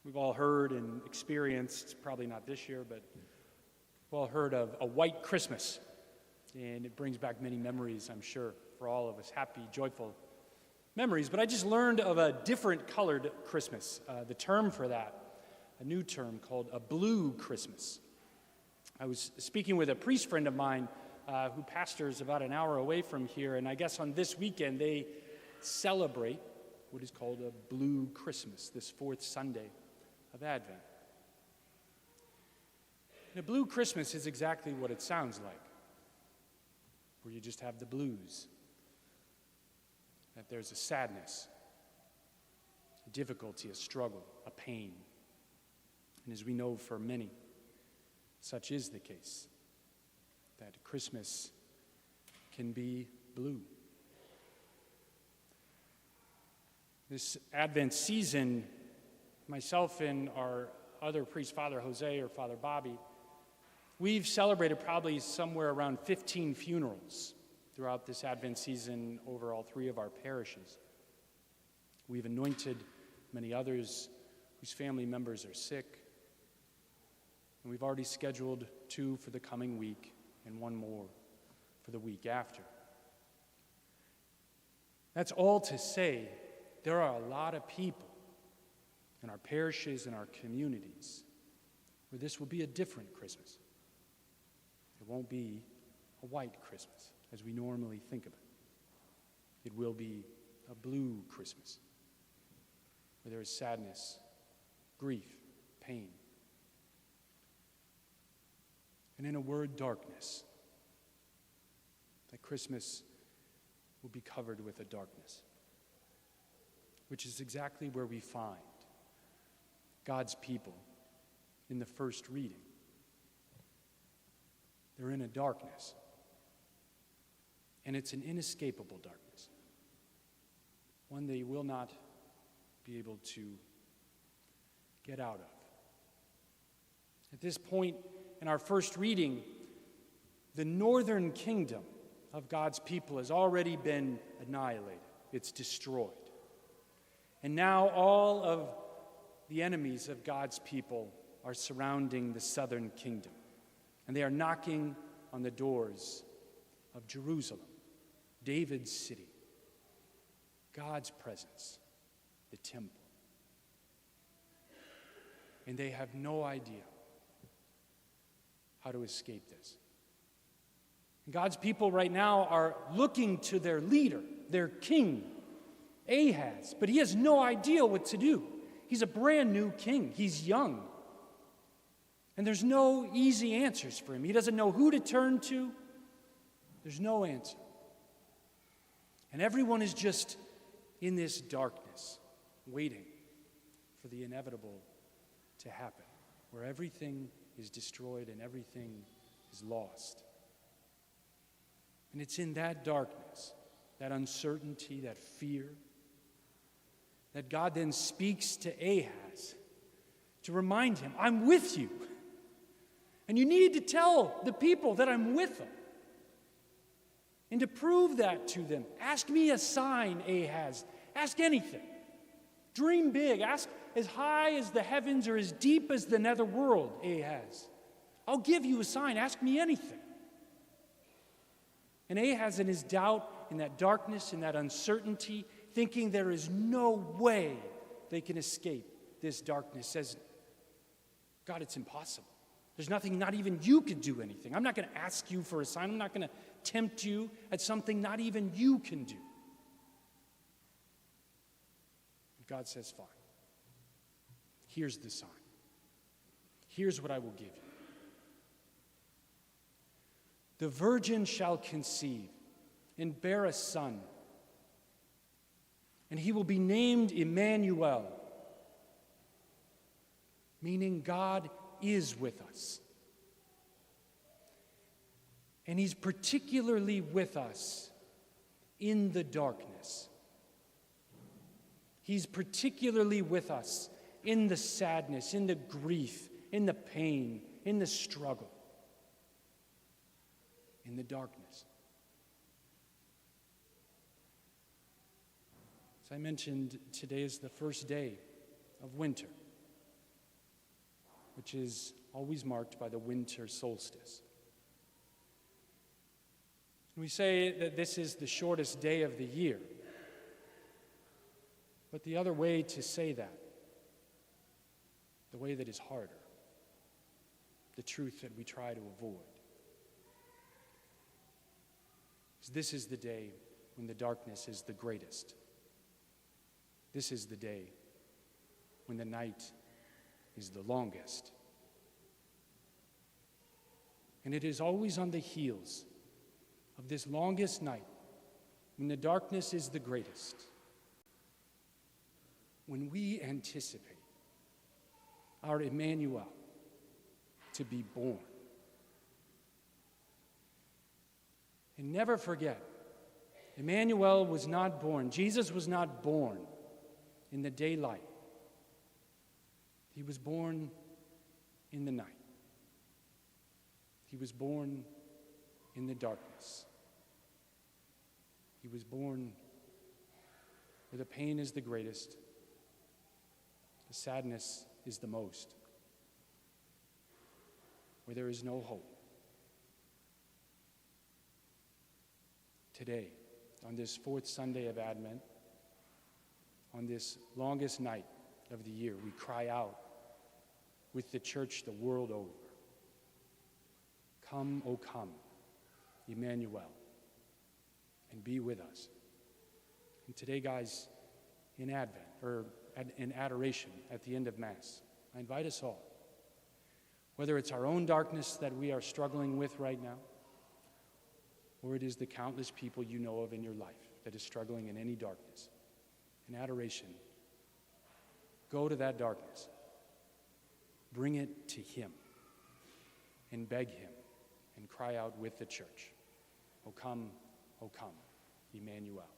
We've all heard and experienced, probably not this year, but we've all heard of a white Christmas. And it brings back many memories, I'm sure, for all of us, happy, joyful memories. But I just learned of a different colored Christmas, the term for that, a new term called a blue Christmas. I was speaking with a priest friend of mine who pastors about an hour away from here, and I guess on this weekend they celebrate what is called a blue Christmas, this fourth Sunday of Advent. And a blue Christmas is exactly what it sounds like, where you just have the blues, that there's a sadness, a difficulty, a struggle, a pain. And as we know for many, such is the case, that Christmas can be blue. This Advent season, myself and our other priest, Father Jose or Father Bobby, we've celebrated probably somewhere around 15 funerals throughout this Advent season over all three of our parishes. We've anointed many others whose family members are sick, and we've already scheduled 2 for the coming week and 1 more for the week after. That's all to say there are a lot of people in our parishes and our communities where this will be a different Christmas. It won't be a white Christmas as we normally think of it. It will be a blue Christmas where there is sadness, grief, pain, and in a word, darkness. That Christmas will be covered with a darkness, which is exactly where we find God's people in the first reading. They're in a darkness, and it's an inescapable darkness, one they will not be able to get out of. At this point in our first reading, the northern kingdom of God's people has already been annihilated. It's destroyed. And now all of the enemies of God's people are surrounding the southern kingdom. And they are knocking on the doors of Jerusalem, David's city, God's presence, the temple. And they have no idea how to escape this. And God's people right now are looking to their leader, their king, Ahaz, but he has no idea what to do. He's a brand new king. He's young. And there's no easy answers for him. He doesn't know who to turn to. There's no answer. And everyone is just in this darkness, waiting for the inevitable to happen, where everything is destroyed and everything is lost. And it's in that darkness, that uncertainty, that fear, that God then speaks to Ahaz to remind him, I'm with you. And you need to tell the people that I'm with them. And to prove that to them, ask me a sign, Ahaz. Ask anything. Dream big. Ask as high as the heavens or as deep as the nether world, Ahaz. I'll give you a sign. Ask me anything. And Ahaz, in his doubt, in that darkness, in that uncertainty, thinking there is no way they can escape this darkness, says, God, it's impossible. There's nothing, not even you could do anything. I'm not going to ask you for a sign. I'm not going to tempt you at something not even you can do. And God says, fine. Here's the sign. Here's what I will give you. The virgin shall conceive and bear a son, and he will be named Emmanuel, meaning God is with us. And he's particularly with us in the darkness. He's particularly with us in the sadness, in the grief, in the pain, in the struggle, in the darkness. As I mentioned, today is the first day of winter. which is always marked by the winter solstice. We say that this is the shortest day of the year. But the other way to say that, the way that is harder, the truth that we try to avoid, is this is the day when the darkness is the greatest. This is the day when the night is the longest. And it is always on the heels of this longest night, when the darkness is the greatest, when we anticipate our Emmanuel to be born. And never forget, Emmanuel was not born, Jesus was not born in the daylight. He was born in the night. He was born in the darkness. He was born where the pain is the greatest, the sadness is the most, where there is no hope. Today, on this fourth Sunday of Advent, on this longest night of the year, we cry out with the church the world over, "Come, O come, Emmanuel, and be with us." And today, guys, in Advent, or in adoration at the end of Mass, I invite us all, whether it's our own darkness that we are struggling with right now, or it is the countless people you know of in your life that is struggling in any darkness, in adoration, go to that darkness, bring it to Him, and beg Him, and cry out with the church, "O come, Emmanuel."